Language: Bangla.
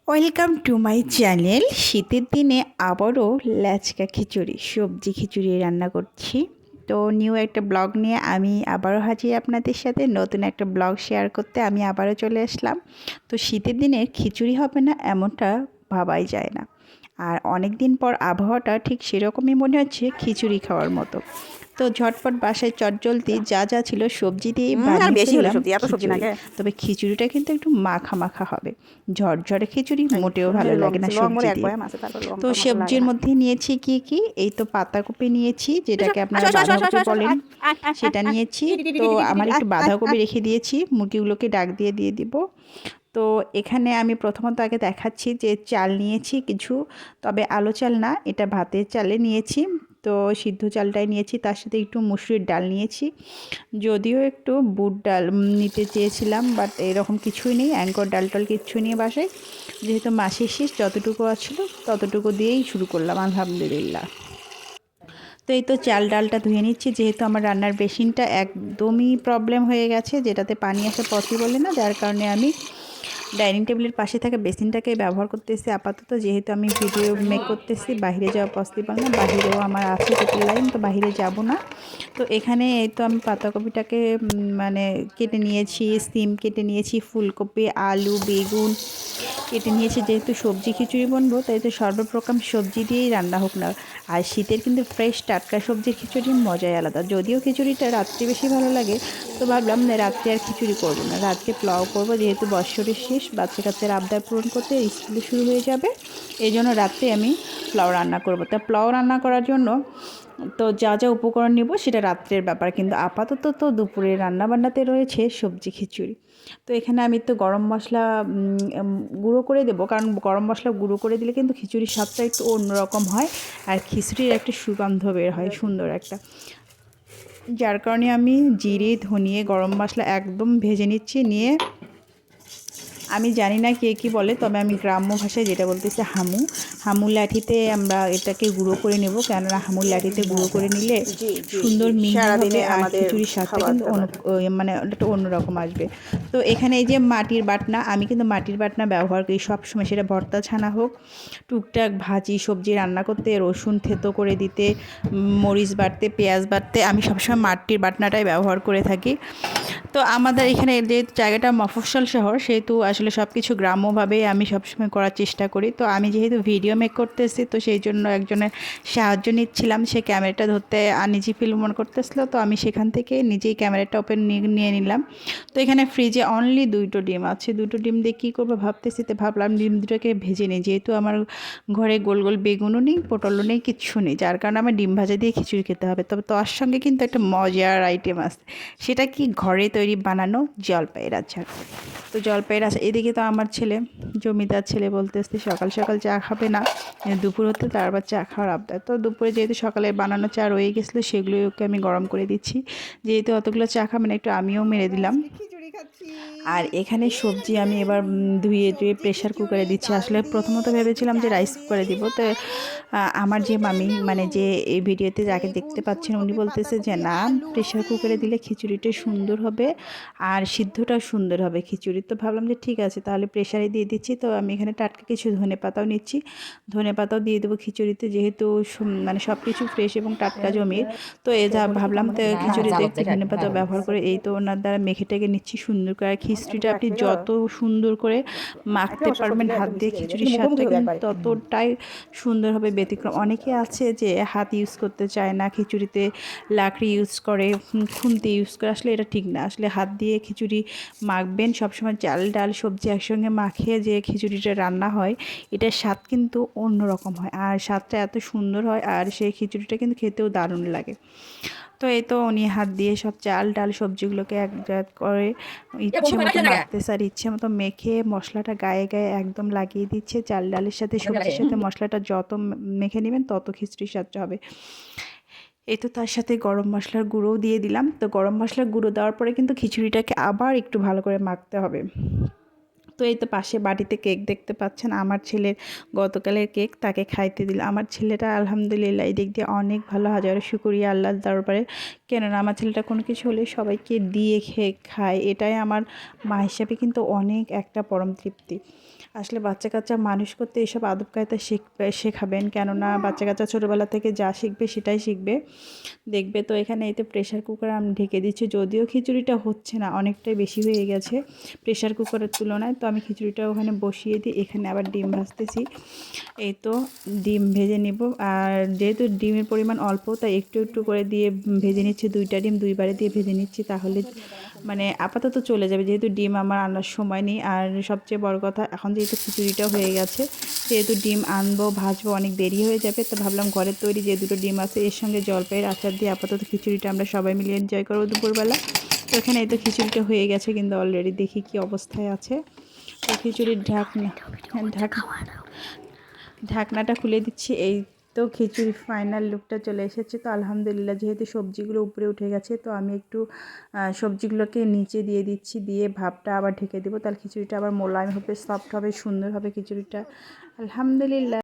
Welcome to my channel. শীতের দিনে আবারও ল্যাচকা খিচুড়ি সবজি খিচুড়ি রান্না করছি। তো নিউ একটা ব্লগ নিয়ে আমি আবারও হাজির আপনাদের সাথে নতুন একটা ব্লগ শেয়ার করতে আমি আবারও চলে আসলাম। তো শীতের দিনে খিচুড়ি হবে না এমনটা ভাবাই যায় না। আর অনেক দিন পর আবহাওয়াটা ঠিক সেরকমই মনে হচ্ছে খিচুড়ি খাওয়ার মতো। তো ঝটপট বাসায় চটজলদি যা যা ছিল সবজি দিয়েই আর বানিয়ে বেশি হলো ফেললাম সবজি, এত সবজি না খিচুড়ি। গে। তবে খিচুড়িটা কিন্তু একটু মাখা মাখা হবে। ঝরঝরে খিচুড়ি মোটেও ভালো লং লাগে না লং করে সবজি এক দিয়ে। বয়াম আছে, তারপর লং তো টং অত লাগে সবজির না। মধ্যে নিয়েছি কি কি, এই তো পাতাকপি নিয়েছি, আসো যেটাকে আসো আপনারা আসো আসো আসো বাঁধাকপি আসো বলেন, আয় আয় আয় সেটা আয় নিয়েছি। ইডি ইডি তো ইডি ইডি আমার আয় একটু আয় বাঁধাকপি আয়। রেখে দিয়েছি, মুরগিগুলোকে ডাক দিয়ে দিয়ে দিব। তো এখানে আমি প্রথমত আগে দেখাচ্ছি যে চাল নিয়েছি কিছু, তবে আলো চাল না, এটা ভাতের চালে নিয়েছি। তো সিদ্ধ চালটাই নিয়েছি, তার সাথে একটু মুসুরির ডাল নিয়েছি। যদিও একটু বুট ডাল নিতে চেয়েছিলাম, বাট এরকম কিছুই নেই, অ্যাঙ্কর ডাল টাল কিচ্ছু নেই বাসায়। যেহেতু মাসের শেষ যতটুকু আছিল ততটুকু দিয়েই শুরু করলাম, আলহামদুলিল্লাহ। তো এই তো চাল ডালটা ধুয়ে নিচ্ছি, যেহেতু আমার রান্নার বেসিনটা একদমই প্রবলেম হয়ে গেছে, যেটাতে পানি আসা পসিবল না, যার কারণে আমি ডাইনিং টেবিলের পাশে থাকা বেসিনটাকে ব্যবহার করতেছি আপাতত। যেহেতু আমি ভিডিও মেক করতেছি, বাইরে যাওয়া পসিবল না, বাহিরেও আমার আছে টেবিল লাইন, তো বাইরে যাব না। তো এখানে এই তো আমি পাতাকপিটাকে মানে কেটে নিয়েছি, সিম কেটে নিয়েছি, ফুলকপি, আলু, বেগুন কেটে নিয়েছি। যেহেতু সবজি খিচুড়ি বানাবো, তাই তো সর্বপ্রকার সবজি দিয়েই রান্না হোক না। আর শীতের কিন্তু ফ্রেশ টাটকা সবজির খিচুড়ির মজাই আলাদা। যদিও খিচুড়িটা রাত্রে বেশি ভালো লাগে, তো ভাবলাম না রাত্রে আর খিচুড়ি করব না, রাত্রে পোলাও করব। যেহেতু বৎসরের শেষ, বাচ্চা কাচ্চার আবদার পূরণ করতে স্কুলে শুরু হয়ে যাবে, এই জন্য রাত্রে আমি পোলাও রান্না করব। তা পোলাও রান্না করার জন্য তো যা যা উপকরণ নেব সেটা রাত্রের ব্যাপার, কিন্তু আপাতত তো দুপুরে রান্নাবান্নাতে রয়েছে সবজি খিচুড়ি। তো এখানে আমি তো গরম মশলা গুঁড়ো করে দেবো, কারণ গরম মশলা গুঁড়ো করে দিলে কিন্তু খিচুড়ির স্বাদটা একটু অন্যরকম হয়, আর খিচুড়ির একটা সুগন্ধ বের হয় সুন্দর একটা। যার কারণে আমি জিরে, ধনিয়ে, গরম মশলা একদম ভেজে নিচ্ছি। নিয়ে আমি জানি না কে কী বলে, তবে আমি গ্রাম্য ভাষায় যেটা বলতেছি হামু, হামুর লাঠিতে আমরা এটাকে গুঁড়ো করে নেব। কেননা হামুর লাঠিতে গুঁড়ো করে নিলে জি জি জি, সুন্দর মিহি হবে, সারাদিনে আর আমাদের খিচুড়ির স্বাদটা খাবার কিন্তু দাবার। মানে একটা অন্যরকম আসবে। তো এখানে এই যে মাটির বাটনা, আমি কিন্তু মাটির বাটনা ব্যবহার করি সবসময়, সেটা ভর্তা ছানা হোক, টুকটাক ভাজি সবজি রান্না করতে, রসুন থেতো করে দিতে, মরিচ বাটতে, পেঁয়াজ বাটতে আমি সবসময় মাটির বাটনাটাই ব্যবহার করে থাকি। তো আমাদের এখানে যে জায়গাটা মফস্বল শহর, সেহেতু আসলে সব কিছু গ্রাম্যভাবেই আমি সবসময় করার চেষ্টা করি। তো আমি যেহেতু ভিডিও মেক করতেছি, তো সেই জন্য একজনের সাহায্য নিচ্ছিলাম, সে ক্যামেরাটা ধরতে আনইজি ফিল মনে করতেছিল, তো আমি সেখান থেকে নিজেই ক্যামেরাটা ওপেন নিয়ে নিলাম। তো এখানে ফ্রিজে অনলি 2টো ডিম আছে, 2টো ডিম দিয়ে কী করবো ভাবতেছি, তো ভাবলাম ডিম দুটোকে ভেজে নিই। যেহেতু আমার ঘরে গোল গোল বেগুনও নেই, পটলও নেই, কিচ্ছু নেই, যার কারণে আমার ডিম ভাজা দিয়ে খিচুড়ি খেতে হবে। তবে তার সঙ্গে কিন্তু একটা মজার আইটেম আছে, সেটা কি ঘরে তৈরি বানানো জলপাইয়ের আচার। তো জলপাইয়ের আচার, এদিকে তো আমার ছেলে, জমিদার ছেলে বলতেছে সকাল সকাল চা খাবে না, দুপুর হতে তারপর চা খাওয়ার আবদার। তো দুপুরে যেহেতু সকালে বানানো চা রয়ে গেছিলো, সেগুলোই ওকে আমি গরম করে দিচ্ছি। যেহেতু অতগুলো চা খাবে না, একটু আমিও মেরে দিলাম। আর এখানে সবজি আমি এবার ধুয়ে ধুয়ে প্রেশার কুকারে দিচ্ছি। আসলে প্রথমত ভেবেছিলাম যে রাইস কুকারে দিব, তো আমার যে মামি, মানে যে এই ভিডিওতে যাকে দেখতে পাচ্ছেন, উনি বলতেছে যে না, প্রেশার কুকারে দিলে খিচুড়িটা সুন্দর হবে আর সিদ্ধটা সুন্দর হবে খিচুড়ি। তো ভাবলাম যে ঠিক আছে, তাহলে প্রেশারে দিয়ে দিচ্ছি। তো আমি এখানে টাটকা কিছু ধনেপাতাও নিচ্ছি, ধনেপাতাও দিয়ে দেবো খিচুড়িতে, যেহেতু মানে সব কিছু ফ্রেশ এবং টাটকা জমির। তো যা ভাবলাম তো খিচুড়িতে একটু ধনেপাতা ব্যবহার করে এই তো ওনার দ্বারা মেখে টেকে নিচ্ছি সুন্দর করে। খিচুড়িটা আপনি যত সুন্দর করে মাখতে পারবেন হাত দিয়ে, খিচুড়ির স্বাদটা কিন্তু ততটাই সুন্দর হবে, ব্যতিক্রম। অনেকে আছে যে হাত ইউজ করতে চায় না, খিচুড়িতে লাকড়ি ইউজ করে, খুন্তি ইউজ করে, আসলে এটা ঠিক না। আসলে হাত দিয়ে খিচুড়ি মাখবেন সবসময়, চাল ডাল সবজি একসঙ্গে মাখিয়ে যে খিচুড়িটা রান্না হয়, এটার স্বাদ কিন্তু অন্যরকম হয়, আর স্বাদটা এত সুন্দর হয়, আর সেই খিচুড়িটা কিন্তু খেতেও দারুণ লাগে। তো এই তো উনি হাত দিয়ে সব চাল ডাল সবজিগুলোকে একজাত করে ইচ্ছে মতো মাখতেছে, আর ইচ্ছে মতো মেখে মশলাটা গায়ে গায়ে একদম লাগিয়ে দিচ্ছে। চাল ডালের সাথে সবজির সাথে মশলাটা যত মেখে নেবেন তত খিচুড়ির স্বাদটা হবে। এই তো তার সাথে গরম মশলার গুঁড়োও দিয়ে দিলাম। তো গরম মশলার গুঁড়ো দেওয়ার পরে কিন্তু খিচুড়িটাকে আবার একটু ভালো করে মাখতে হবে। তো এই তো পাশে বাড়িতে কেক দেখতে পাচ্ছেন, আমার ছেলের গতকালের কেক, তাকে খাইতে দিল। আমার ছেলেটা আলহামদুলিল্লাহ এই দিক দিয়ে অনেক ভালো, হাজারো শুকরিয়া আল্লাহর দরবারে। কেননা আমার ছেলেটা কোনো কিছু হলে সবাইকে দিয়ে খেয়ে খায়, এটাই আমার মা হিসাবে কিন্তু অনেক একটা পরম তৃপ্তি। আসলে বাচ্চা কাচ্চা মানুষ করতে এইসব আদব কায়দা শেখাবেন, কেননা বাচ্চা কাচ্চা ছোটোবেলা থেকে যা শিখবে সেটাই শিখবে, দেখবে। তো এখানে এই তো প্রেশার কুকার আমি ঢেকে দিচ্ছি, যদিও খিচুড়িটা হচ্ছে না, অনেকটাই বেশি হয়ে গেছে প্রেশার কুকারের তুলনায়। তো আমি খিচুড়িটা ওখানে বসিয়ে দিই, এখানে আবার ডিম ভাজতেছি। এই তো ডিম ভেজে নিব, আর যেহেতু ডিমের পরিমাণ অল্প তাই একটু একটু করে দিয়ে ভেজে নিচ্ছি, 2টা ডিম 2বারে দিয়ে ভেজে নিচ্ছি, তাহলে মানে আপাতত চলে যাবে, যেহেতু ডিম আমার আনার সময় নেই। আর সবচেয়ে বড় কথা, এখন যেহেতু খিচুড়িটা হয়ে গেছে সেহেতু ডিম আনবো ভাজবো অনেক দেরি হয়ে যাবে। তো ভাবলাম ঘরের তৈরি যে 2টো ডিম আছে এর সঙ্গে জলপাইয়ের আচার দিয়ে আপাতত খিচুড়িটা আমরা সবাই মিলে এনজয় করবো দুপুরবেলা। তো এখানে এই তো খিচুড়িটা হয়ে গেছে, কিন্তু অলরেডি দেখি কি অবস্থায় আছে। তো খিচুড়ির ঢাকনাটা খুলে দিচ্ছি। এই তো খিচুড়ি ফাইনাল লুকটা চলে এসেছে। তো আলহামদুলিল্লাহ, যেহেতু সবজিগুলো উপরে উঠে গেছে তো আমি একটু সবজিগুলোকে নিচে দিয়ে দিচ্ছি, দিয়ে ভাপটা আবার ঢেকে দেবো, তাহলে খিচুড়িটা আবার মোলায়েম হবে, সফট হবে, সুন্দর হবে খিচুড়িটা। আলহামদুলিল্লাহ।